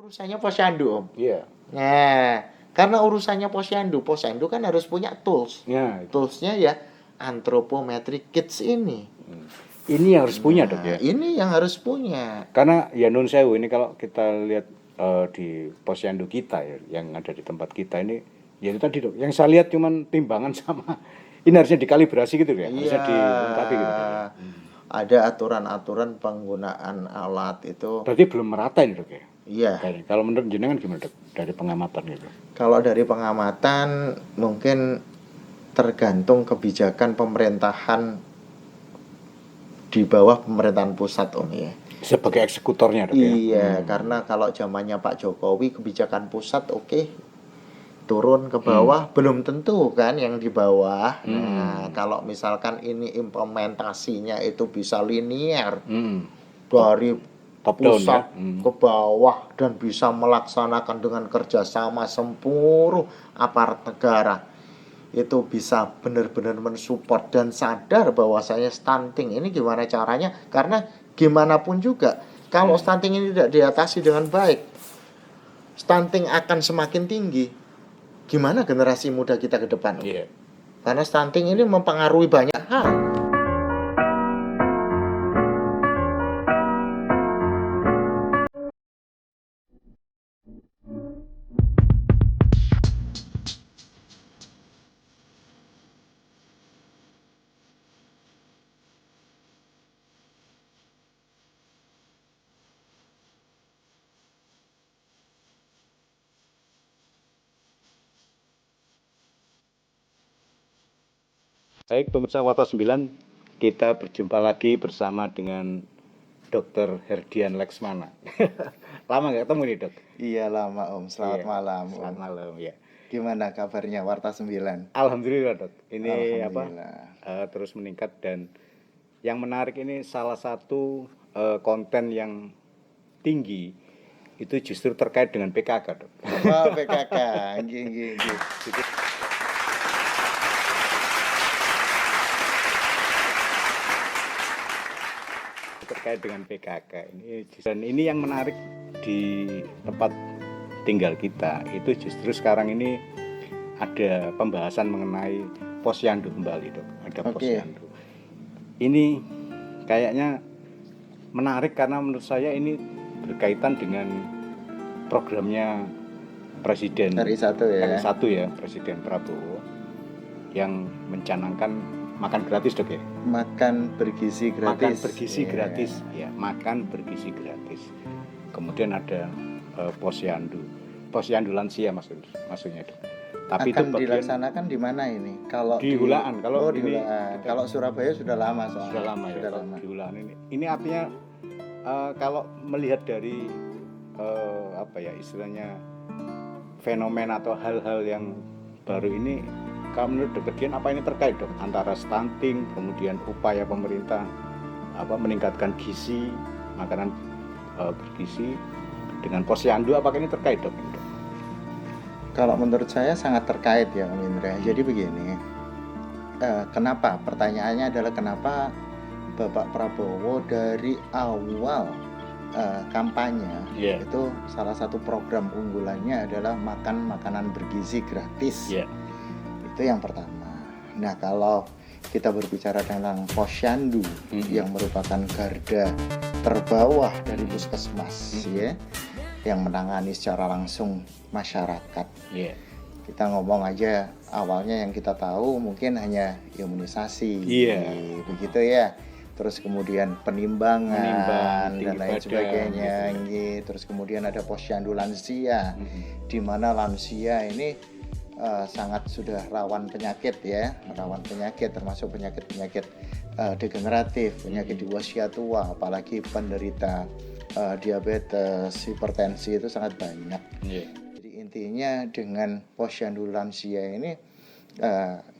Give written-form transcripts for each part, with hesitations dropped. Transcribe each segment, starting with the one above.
urusannya posyandu, Om. Iya. Nah, karena urusannya posyandu kan harus punya tools. Ya, Toolsnya ya anthropometric kits ini. ini yang harus punya, Dok, ya. Ini yang harus punya. Karena ya nun sewu ini kalau kita lihat di posyandu kita ya, yang ada di tempat kita ini, ya itu tadi, Dok. Yang saya lihat cuman timbangan sama ini harusnya dikalibrasi gitu ya. Harusnya dilengkapi gitu. Ada aturan-aturan penggunaan alat itu. Berarti belum merata ini, Dok, ya. Iya. Kalau menurut jenengan gimana, Dok? Dari pengamatan gitu. Kalau dari pengamatan mungkin tergantung kebijakan pemerintahan di bawah pemerintahan pusat, Om, ya. Sebagai eksekutornya, Dok, ya. Iya, karena kalau zamannya Pak Jokowi kebijakan pusat oke, turun ke bawah belum tentu kan yang di bawah. Nah, kalau misalkan ini implementasinya itu bisa linear dari Top down, pusat ya. ke bawah dan bisa melaksanakan dengan kerjasama seluruh aparat negara, itu bisa benar-benar mensupport dan sadar bahwasanya stunting ini gimana caranya, karena gimana pun juga kalau stunting ini tidak diatasi dengan baik, stunting akan semakin tinggi. Gimana generasi muda kita ke depan? Iya. Karena stunting ini mempengaruhi banyak hal. Baik, pemirsa Warta 9, kita berjumpa lagi bersama dengan Dr. Herdian Leksmana. Lama nggak ketemu nih, Dok? Iya lama, Om. Selamat Iya, malam, Om. Selamat malam, ya. Gimana kabarnya Warta 9? Alhamdulillah, Dok. Ini Alhamdulillah. terus meningkat, dan yang menarik ini salah satu konten yang tinggi itu justru terkait dengan PKK, Dok. Wah, PKK. Nggih. Terkait dengan PKK ini, dan ini yang menarik di tempat tinggal kita itu justru sekarang ini ada pembahasan mengenai posyandu kembali, Dok. Ada posyandu. Ini kayaknya menarik karena menurut saya ini berkaitan dengan programnya Presiden RI1 ya. RI1 ya, Presiden Prabowo yang mencanangkan makan gratis, Dok, ya. Makan bergizi gratis. Makan bergizi gratis, ya. Makan bergizi gratis. Kemudian ada posyandu lansia maksudnya, Dok. Tapi akan itu dilaksanakan di mana ini? Kalau di Hulaan. Kalau di Hulaan. Kalau Surabaya sudah lama soalnya. Sudah lama ya. Di Hulaan ini. Ini artinya kalau melihat dari istilahnya fenomena atau hal-hal yang baru ini, kalau menurut Dr. Dian apa ini terkait, Dok, antara stunting kemudian upaya pemerintah meningkatkan gizi, makanan bergizi dengan posyandu, apakah ini terkait, Dok? Kalau menurut saya sangat terkait ya, Om Indra. Jadi begini, kenapa? Pertanyaannya adalah kenapa Bapak Prabowo dari awal kampanye itu salah satu program unggulannya adalah makan makanan bergizi gratis. Itu yang pertama. Nah, kalau kita berbicara tentang posyandu yang merupakan garda terbawah dari puskesmas, ya, yang menangani secara langsung masyarakat. Kita ngomong aja awalnya yang kita tahu mungkin hanya imunisasi, begitu ya. Terus kemudian penimbangan dan lain sebagainya. Terus kemudian ada posyandu lansia, di mana lansia ini sangat sudah rawan penyakit ya, termasuk penyakit degeneratif, penyakit di usia tua, apalagi penderita diabetes, hipertensi itu sangat banyak. Jadi intinya dengan posyandu lansia ini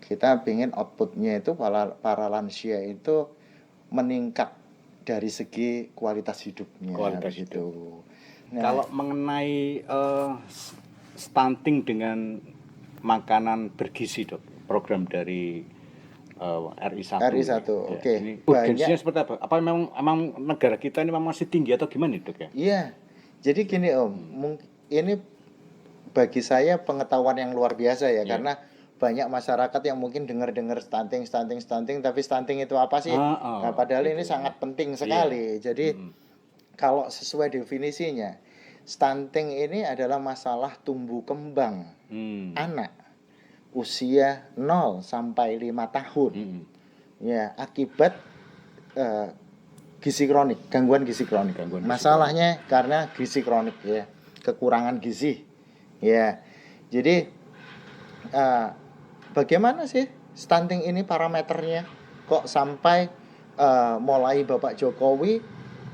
kita ingin outputnya itu para lansia itu meningkat dari segi kualitas hidupnya. Nah, kalau mengenai stunting dengan makanan bergizi, Dok, program dari RI1. Oke. Ini urgensinya seperti apa? Apa memang negara kita ini memang masih tinggi atau gimana, Dok, ya? Iya. Jadi gini Om, ini bagi saya pengetahuan yang luar biasa ya, Iya. karena banyak masyarakat yang mungkin dengar-dengar stunting, tapi stunting itu apa sih? Nah, padahal ini gitu. sangat penting Iya. sekali. Jadi kalau sesuai definisinya, stunting ini adalah masalah tumbuh kembang anak usia 0 sampai 5 tahun. Ya, akibat gizi kronik, gangguan gizi kronik. Masalahnya karena gizi kronik ya, kekurangan gizi. Ya. Jadi bagaimana sih stunting ini parameternya? Kok sampai mulai Bapak Jokowi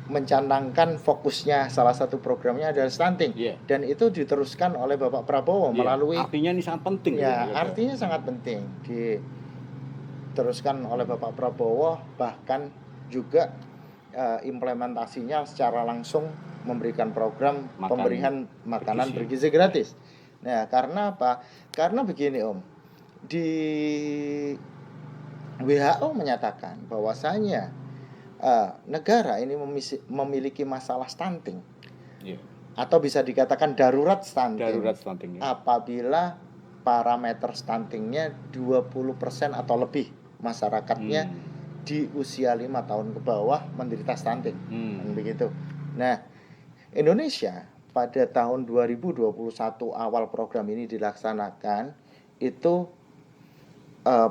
mencanangkan fokusnya salah satu programnya adalah stunting, dan itu diteruskan oleh Bapak Prabowo melalui, artinya ini sangat penting ya, artinya sangat penting diteruskan oleh Bapak Prabowo, bahkan juga implementasinya secara langsung memberikan program pemberian makanan bergizi gratis. Nah, karena apa? Karena begini Om, di WHO menyatakan bahwasanya negara ini memiliki masalah stunting, atau bisa dikatakan darurat stunting, apabila parameter stuntingnya 20% atau lebih masyarakatnya di usia 5 tahun ke bawah menderita stunting. Begitu. Nah, Indonesia pada tahun 2021 awal program ini dilaksanakan, itu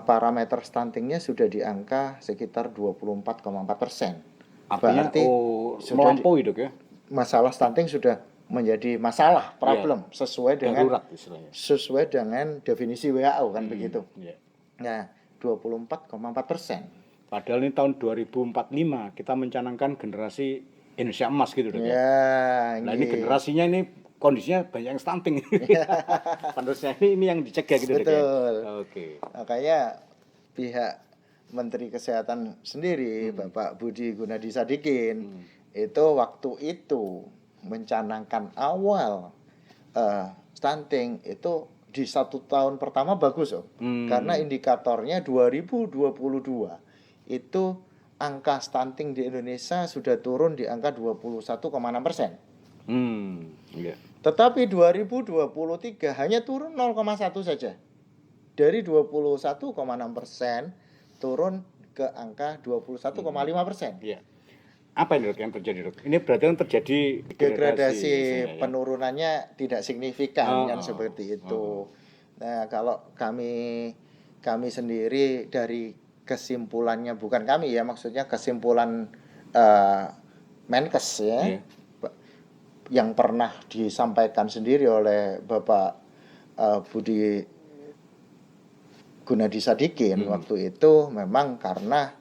parameter stuntingnya sudah di angka sekitar 24,4%. Artinya berarti melampaui Dok ya. Masalah stunting sudah menjadi masalah, problem, sesuai dengan definisi WHO kan begitu. Nah, 24,4%. Padahal ini tahun 2045 kita mencanangkan generasi Indonesia emas gitu Dok ya. Nah, ini generasinya ini kondisinya banyak yang stunting. Penerusnya ini yang dicegah gitu. Betul. Oke. Makanya pihak Menteri Kesehatan sendiri, Bapak Budi Gunadi Sadikin, itu waktu itu mencanangkan awal stunting itu di 1 tahun pertama bagus karena indikatornya 2022 itu angka stunting di Indonesia sudah turun di angka 21,6%. Tetapi 2023 hanya turun 0,1 saja. Dari 21,6% turun ke angka 21,5%. Apa ini Dok yang terjadi Dok? Ini berarti kan terjadi degradasi penurunannya tidak signifikan kan seperti itu. Nah, kalau kami sendiri dari kesimpulannya, bukan kami ya, maksudnya kesimpulan Menkes ya, yang pernah disampaikan sendiri oleh Bapak Budi Gunadi Sadikin waktu itu, memang karena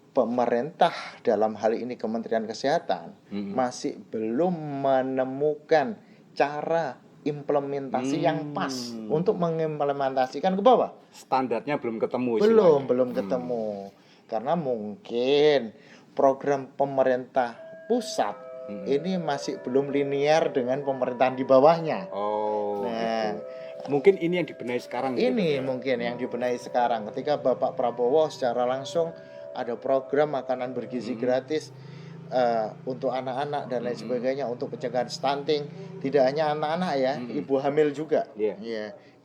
pemerintah dalam hal ini Kementerian Kesehatan masih belum menemukan cara implementasi yang pas untuk mengimplementasikan ke bawah. Standarnya belum ketemu. Belum ketemu. Karena mungkin program pemerintah pusat ini masih belum linear dengan pemerintahan di bawahnya. Gitu. Mungkin ini yang dibenahi sekarang. Ini mungkin yang dibenahi sekarang ketika Bapak Prabowo secara langsung ada program makanan bergizi gratis untuk anak-anak dan lain sebagainya untuk pencegahan stunting. Tidak hanya anak-anak ya, ibu hamil juga.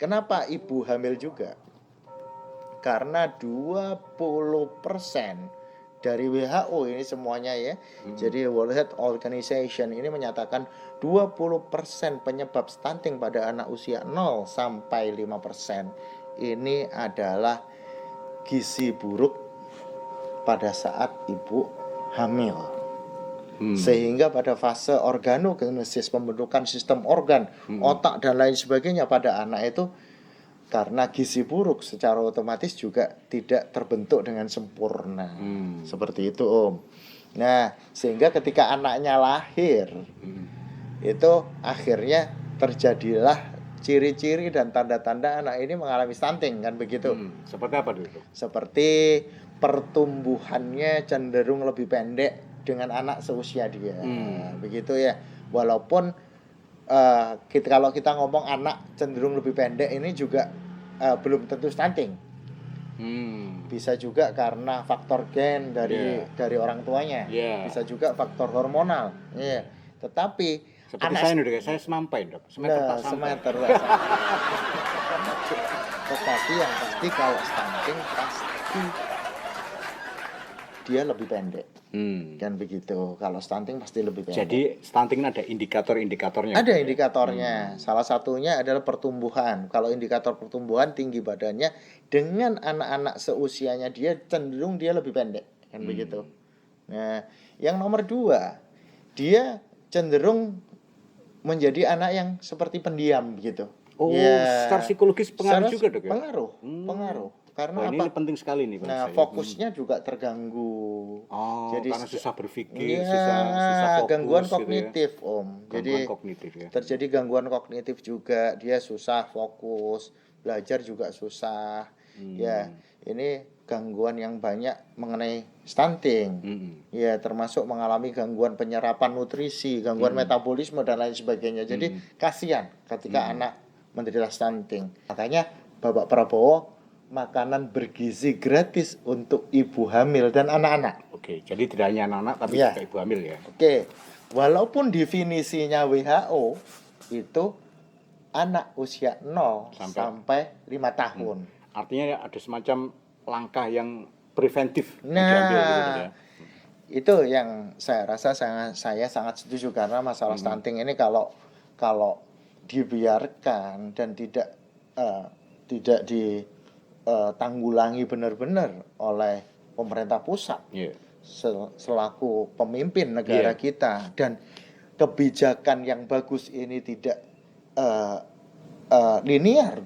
Kenapa ibu hamil juga? Karena 20% dari WHO ini semuanya ya. Jadi World Health Organization ini menyatakan 20% penyebab stunting pada anak usia 0 sampai 5% ini adalah gizi buruk pada saat ibu hamil. Sehingga pada fase organogenesis, pembentukan sistem organ, otak dan lain sebagainya pada anak itu, karena gizi buruk secara otomatis juga tidak terbentuk dengan sempurna. Seperti itu Om. Nah, sehingga ketika anaknya lahir itu akhirnya terjadilah ciri-ciri dan tanda-tanda anak ini mengalami stunting kan begitu. Seperti apa dulu? Seperti pertumbuhannya cenderung lebih pendek dengan anak seusia dia. Begitu ya. Walaupun kalau kita ngomong anak cenderung lebih pendek ini juga belum tentu stunting. Bisa juga karena faktor gen dari orang tuanya. Bisa juga faktor hormonal. Tetapi Seperti anak saya nih, Dok. Saya semampai, Dok. Semeter nah, tak sampai. semeter tak sampai. Tetapi yang pasti kalau stunting pasti dia lebih pendek. Kan begitu. Kalau stunting pasti lebih pendek. Jadi stunting ini ada indikator-indikatornya. Ada gitu ya? indikatornya. Salah satunya adalah pertumbuhan. Kalau indikator pertumbuhan tinggi badannya dengan anak-anak seusianya dia cenderung dia lebih pendek. Kan begitu. Nah, yang nomor 2, dia cenderung menjadi anak yang seperti pendiam gitu. Oh, Ya, secara psikologis pengaruh secara juga, Dok ya? pengaruh. Karena Wah, ini apa? penting sekali nih, Bang. Nah, Saya. fokusnya juga terganggu. Oh, Jadi karena susah berpikir, ya, susah fokus gangguan gitu ya. kognitif, Om. Gangguan Jadi kognitif ya. terjadi gangguan kognitif juga, dia susah fokus, belajar juga susah. Ya, ini gangguan yang banyak mengenai stunting. Ya, termasuk mengalami gangguan penyerapan nutrisi, gangguan metabolisme dan lain sebagainya. Jadi kasihan ketika anak menderita stunting. Makanya Bapak Prabowo makanan bergizi gratis untuk ibu hamil dan anak-anak. Oke, jadi tidak hanya anak-anak tapi Ya. juga ibu hamil ya. Oke, walaupun definisinya WHO itu anak usia 0 sampai 5 tahun. Artinya ada semacam langkah yang preventif yang diambil gitu Dok ya. Itu yang saya rasa saya sangat setuju karena masalah stunting ini kalau dibiarkan dan tidak ditanggulangi benar-benar oleh pemerintah pusat selaku pemimpin negara kita dan kebijakan yang bagus ini tidak linear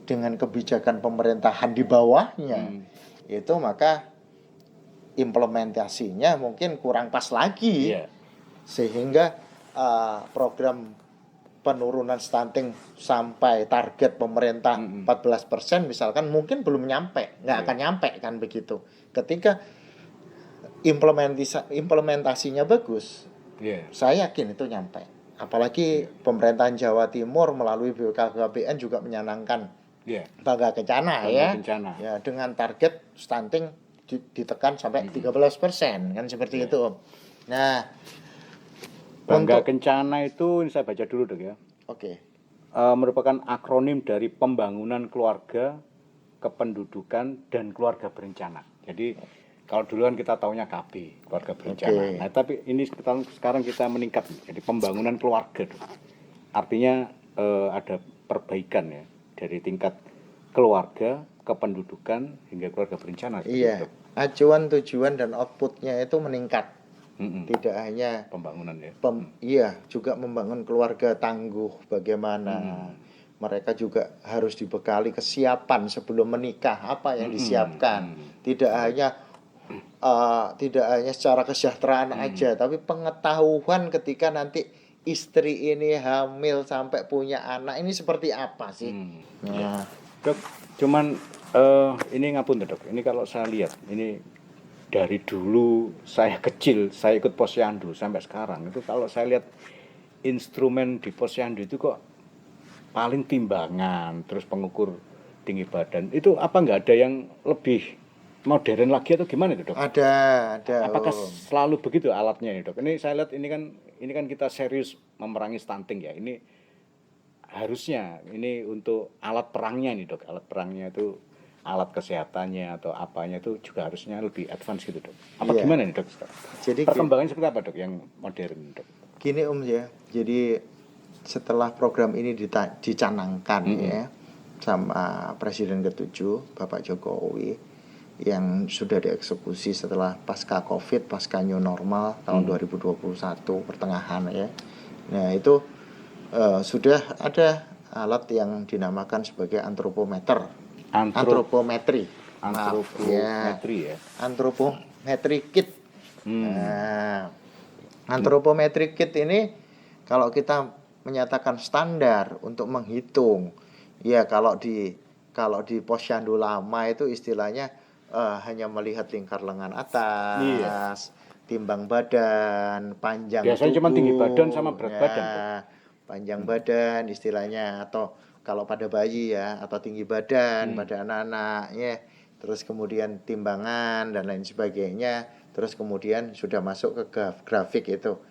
dengan kebijakan pemerintahan di bawahnya, itu maka implementasinya mungkin kurang pas lagi, sehingga program penurunan stunting sampai target pemerintah 14% misalkan mungkin belum nyampe, nggak akan nyampe kan begitu. Ketika implementasinya bagus, saya yakin itu nyampe. Apalagi pemerintahan Jawa Timur melalui BKKBN juga menyanangkan Bangga Kencana ya, dengan target stunting ditekan sampai 13% kan seperti itu. Nah, Bangga Kencana itu ini saya baca dulu Dok ya. Oke. Merupakan akronim dari pembangunan keluarga, kependudukan dan keluarga berencana. Jadi kalau dulu kan kita taunya KB, keluarga berencana. Nah, tapi ini sekarang kita meningkat jadi pembangunan keluarga. Artinya ada perbaikan ya dari tingkat keluarga, kependudukan hingga keluarga berencana. Iya. Acuan, tujuan dan outputnya itu meningkat. Tidak hanya pembangunan ya. Iya, juga membangun keluarga tangguh bagaimana. Mereka juga harus dibekali kesiapan sebelum menikah, apa yang disiapkan. Tidak hanya secara kesejahteraan aja, tapi pengetahuan ketika nanti istri ini hamil sampai punya anak ini seperti apa sih? Nah. Dok, cuman ini ngapunten Dok. Ini kalau saya lihat ini dari dulu saya kecil saya ikut posyandu sampai sekarang itu kalau saya lihat instrumen di posyandu itu kok paling timbangan terus pengukur tinggi badan itu apa nggak ada yang lebih modern lagi atau gimana itu Dok? Ada. Apakah selalu begitu alatnya ini Dok? Ini saya lihat ini kan kita serius memerangi stunting ya. Ini harusnya ini untuk alat perangnya nih Dok. Alat perangnya itu alat kesehatannya atau apanya itu juga harusnya lebih advance gitu Dok. Apa gimana nih Dok? Jadi perkembangannya seperti apa Dok yang modern Dok? Gini Om ya. Jadi setelah program ini dicanangkan ya sama Presiden ke-7 Bapak Jokowi yang sudah dieksekusi setelah pasca Covid, pasca new normal tahun 2021 pertengahan ya. Nah, itu sudah ada alat yang dinamakan sebagai antropometer. Antropometri ya. Antropometri kit. Nah, antropometri kit ini kalau kita menyatakan standar untuk menghitung, ya kalau di posyandu lama itu istilahnya hanya melihat lingkar lengan atas, timbang badan, panjang biasanya tubuh. Cuma tinggi badan sama berat badan. Panjang badan istilahnya, atau kalau pada bayi ya, atau tinggi badan pada anak-anak ya. Terus kemudian timbangan dan lain sebagainya. Terus kemudian sudah masuk ke grafik itu.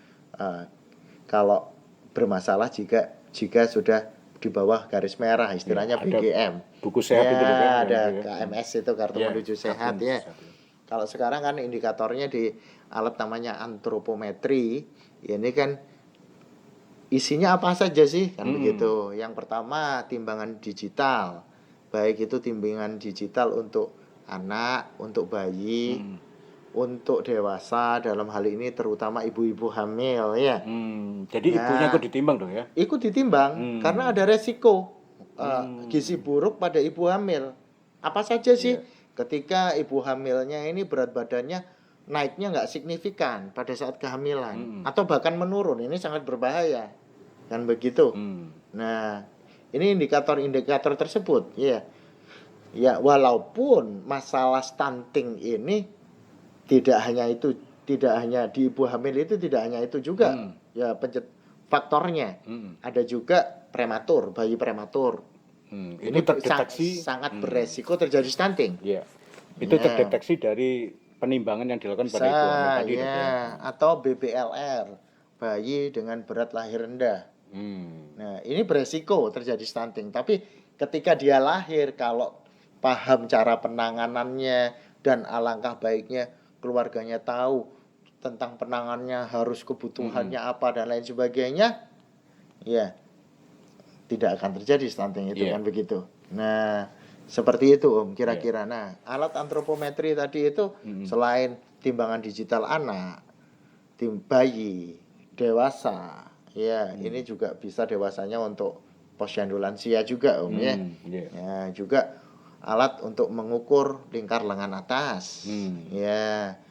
Kalau bermasalah jika sudah di bawah garis merah, istilahnya ada BGM. buku sehat itu dok ya, yang Ada itu ya. KMS itu, kartu Ya, menuju sehat kartu ya. sehat, ya. Kalau sekarang kan indikatornya di alat namanya antropometri, ini kan isinya apa saja sih kan begitu. Yang pertama timbangan digital, baik itu timbangan digital untuk anak, untuk bayi, untuk dewasa, dalam hal ini terutama ibu-ibu hamil ya. Jadi ibunya ikut ditimbang dok ya? Ikut ditimbang karena ada resiko gizi buruk pada ibu hamil. Apa saja sih? Ketika ibu hamilnya ini berat badannya naiknya nggak signifikan pada saat kehamilan atau bahkan menurun, ini sangat berbahaya kan begitu. Nah, ini indikator-indikator tersebut ya. Ya, walaupun masalah stunting ini tidak hanya di ibu hamil itu, tidak hanya itu juga ya faktornya. Ada juga prematur, bayi prematur. Itu terdeteksi sangat beresiko terjadi stunting. Iya. Itu terdeteksi dari penimbangan yang dilakukan pada ibu hamil tadi dok ya. Atau BBLR, bayi dengan berat lahir rendah. Nah, ini beresiko terjadi stunting. Tapi ketika dia lahir, kalau paham cara penanganannya dan alangkah baiknya keluarganya tahu tentang penanganannya, harus kebutuhannya apa dan lain sebagainya, ya tidak akan terjadi stunting itu kan begitu. Nah, seperti itu Om kira-kira. Nah, alat antropometri tadi itu selain timbangan digital anak, bayi, dewasa, ya ini juga bisa dewasanya untuk posyandu lansia juga Om ya. Ya, juga alat untuk mengukur lingkar lengan atas. Ya,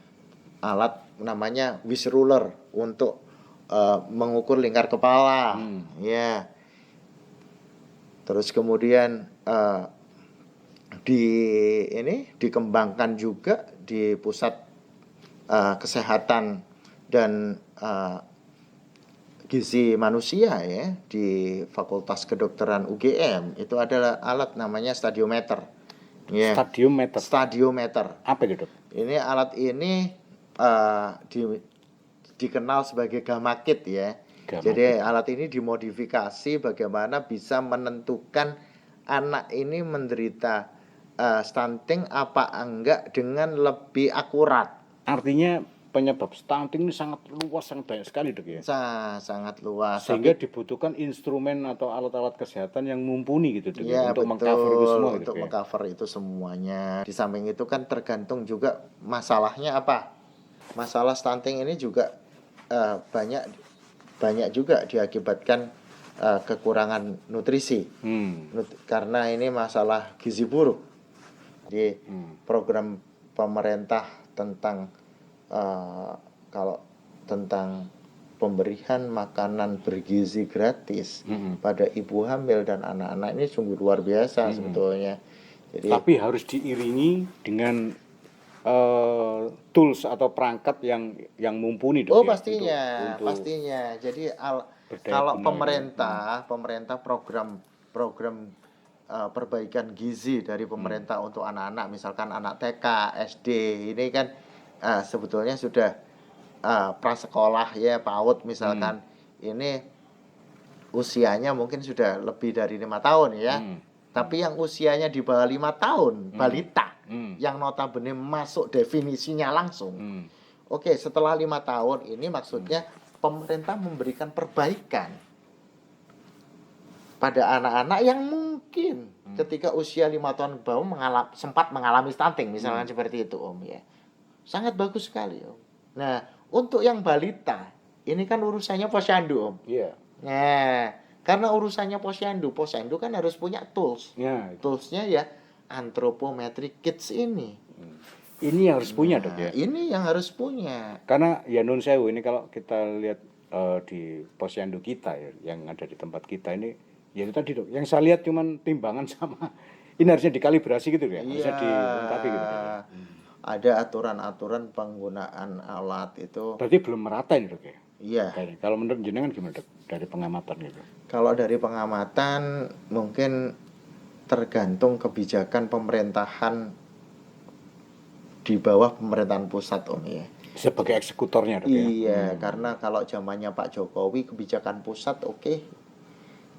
alat namanya Wish Ruler untuk mengukur lingkar kepala. Ya. Terus kemudian dikembangkan juga di pusat kesehatan dan gizi manusia ya, di Fakultas Kedokteran UGM itu adalah alat namanya stadiometer. Ya. Stadiometer. Apa itu dok? Ini alat ini dikenal sebagai gamma kit ya. Jadi alat ini dimodifikasi bagaimana bisa menentukan anak ini menderita stunting apa enggak dengan lebih akurat. Artinya penyebab stunting ini sangat luas, sangat banyak sekali dok ya. Sangat luas. Sehingga dibutuhkan instrumen atau alat-alat kesehatan yang mumpuni gitu dok ya, untuk betul, mengcover itu semua. Untuk mengcover itu semuanya. Di samping itu kan tergantung juga masalahnya apa. Masalah stunting ini juga banyak juga diakibatkan kekurangan nutrisi. Karena ini masalah gizi buruk. Di program pemerintah tentang tentang pemberian makanan bergizi gratis pada ibu hamil dan anak-anak ini sungguh luar biasa sebetulnya. Jadi, tapi harus diiringi dengan tools atau perangkat yang mumpuni dok. Pastinya. Jadi kalau pemerintah program perbaikan gizi dari pemerintah untuk anak-anak, misalkan anak TK, SD, ini kan sebetulnya sudah prasekolah ya, PAUD misalkan, ini usianya mungkin sudah lebih dari 5 tahun ya. Tapi yang usianya di bawah 5 tahun, balita, yang notabene masuk definisinya langsung. Oke, setelah 5 tahun ini maksudnya pemerintah memberikan perbaikan pada anak-anak yang mungkin ketika usia 5 tahun ke bawah sempat mengalami stunting, misalnya seperti itu Om ya. Sangat bagus sekali Om. Nah, untuk yang balita, ini kan urusannya posyandu Om. Iya. Nah, karena urusannya posyandu kan harus punya tools. Toolsnya ya anthropometric kits ini. Ini yang harus punya dok ya. Ini yang harus punya. Karena ya nun sewu, ini kalau kita lihat di posyandu kita ya, yang ada di tempat kita ini, ya itu tadi dok. Yang saya lihat cuman timbangan sama ini harusnya dikalibrasi gitu ya. Harusnya dilengkapi gitu. Ada aturan-aturan penggunaan alat itu. Berarti belum merata ini dok ya. Iya. Kalau menurut jenengan gimana dok dari pengamatan gitu? Kalau dari pengamatan mungkin tergantung kebijakan pemerintahan di bawah pemerintahan pusat Om ya. sebagai eksekutornya dok ya. Iya, karena kalau zamannya Pak Jokowi kebijakan pusat oke,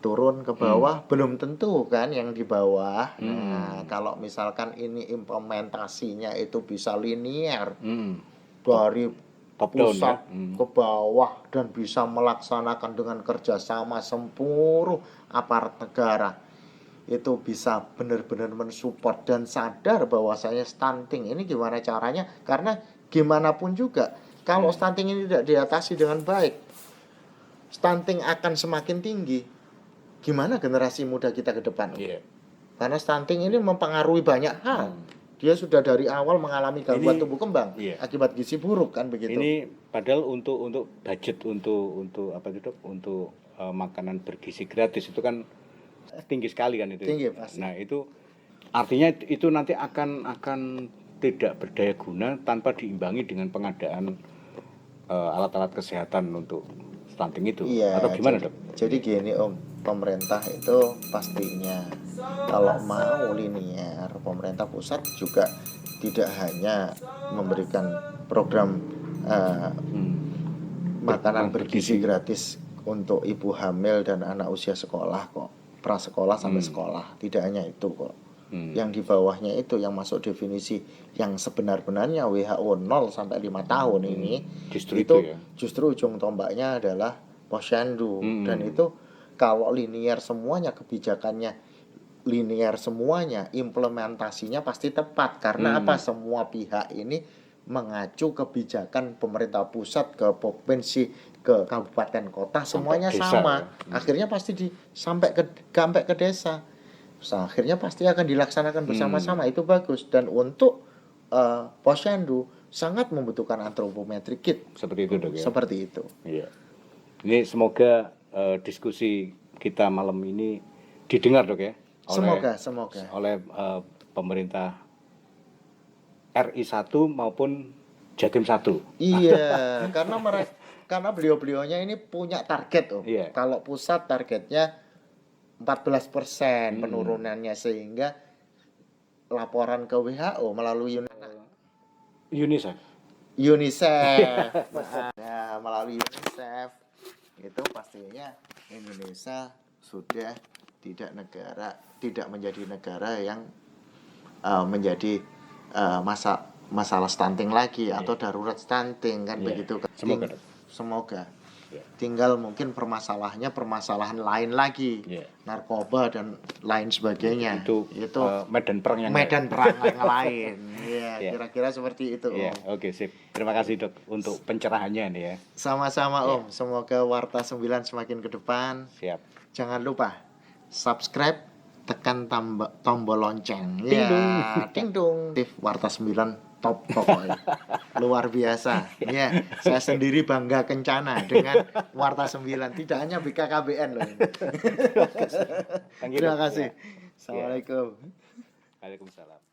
turun ke bawah belum tentu kan yang di bawah. Nah, kalau misalkan ini implementasinya itu bisa linear dari Top down pusat ya. ke bawah dan bisa melaksanakan dengan kerjasama seluruh aparat negara, itu bisa benar-benar mensupport dan sadar bahwasanya stunting ini gimana caranya, karena gimana pun juga kalau stunting ini tidak diatasi dengan baik, stunting akan semakin tinggi. Gimana generasi muda kita ke depan? Iya. Karena stunting ini mempengaruhi banyak hal. Dia sudah dari awal mengalami gangguan tumbuh kembang akibat gizi buruk kan begitu. Ini padahal untuk budget untuk apa itu dok? Untuk makanan bergizi gratis itu kan tinggi sekali kan itu. Tinggi pasti. Nah itu artinya itu nanti akan tidak berdaya guna tanpa diimbangi dengan pengadaan alat-alat kesehatan untuk stunting itu. Iya, atau gimana dok? Jadi gini Om, pemerintah itu pastinya kalau mau linear, pemerintah pusat juga tidak hanya memberikan program makanan bergizi gratis untuk ibu hamil dan anak usia sekolah kok, prasekolah sampai sekolah, tidak hanya itu kok. Yang di bawahnya itu yang masuk definisi yang sebenar-benarnya WHO 0 sampai 5 tahun ini justru ujung tombaknya adalah posyandu. Dan itu kalau linear semuanya, kebijakannya linear semuanya, implementasinya pasti tepat karena apa? Semua pihak ini mengacu kebijakan pemerintah pusat ke provinsi, ke kabupaten kota, semuanya desa, sama. ya. Akhirnya pasti sampai ke desa. Akhirnya pasti akan dilaksanakan bersama-sama. Itu bagus. Dan untuk posyandu sangat membutuhkan antropometri kit. Seperti itu dok ya. Seperti itu. Iya. Ini semoga diskusi kita malam ini didengar dok ya. Semoga. Oleh pemerintah RI 1 maupun Jatim 1. Iya, karena beliau-beliaunya ini punya target Om. Iya. Kalau pusat targetnya 14% penurunannya, sehingga laporan ke WHO melalui UNICEF. Nah, melalui UNICEF itu pastinya Indonesia sudah tidak menjadi negara yang menjadi masalah stunting lagi atau darurat stunting kan begitu kan. Semoga. Tinggal mungkin permasalahan lain lagi, narkoba dan lain sebagainya. Itu medan perang yang lain. Kira-kira seperti itu. Oke, sip. Terima kasih dok untuk pencerahannya nih ya. Sama-sama Om. Semoga Warta 9 semakin ke depan. Siap. Jangan lupa subscribe, tekan tombol lonceng. Ding dong. Warta 9 top pokoknya. Luar biasa. Saya sendiri bangga kencana dengan Warta 9. Tidak hanya BKKBN loh ini. Terima kasih. Assalamualaikum. Waalaikumsalam.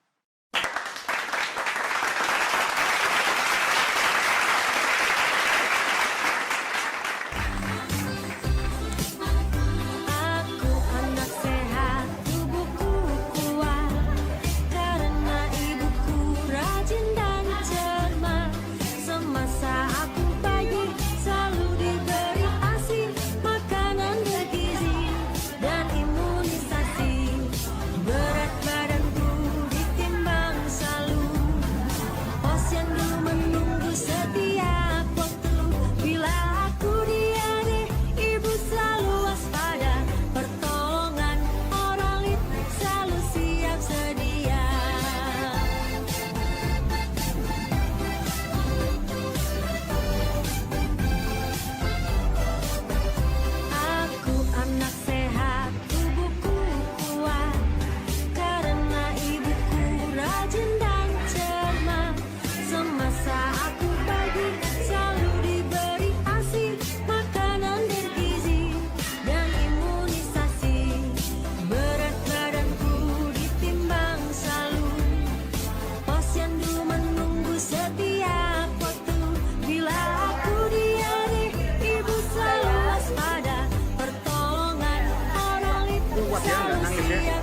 Dia nggak nangis ya.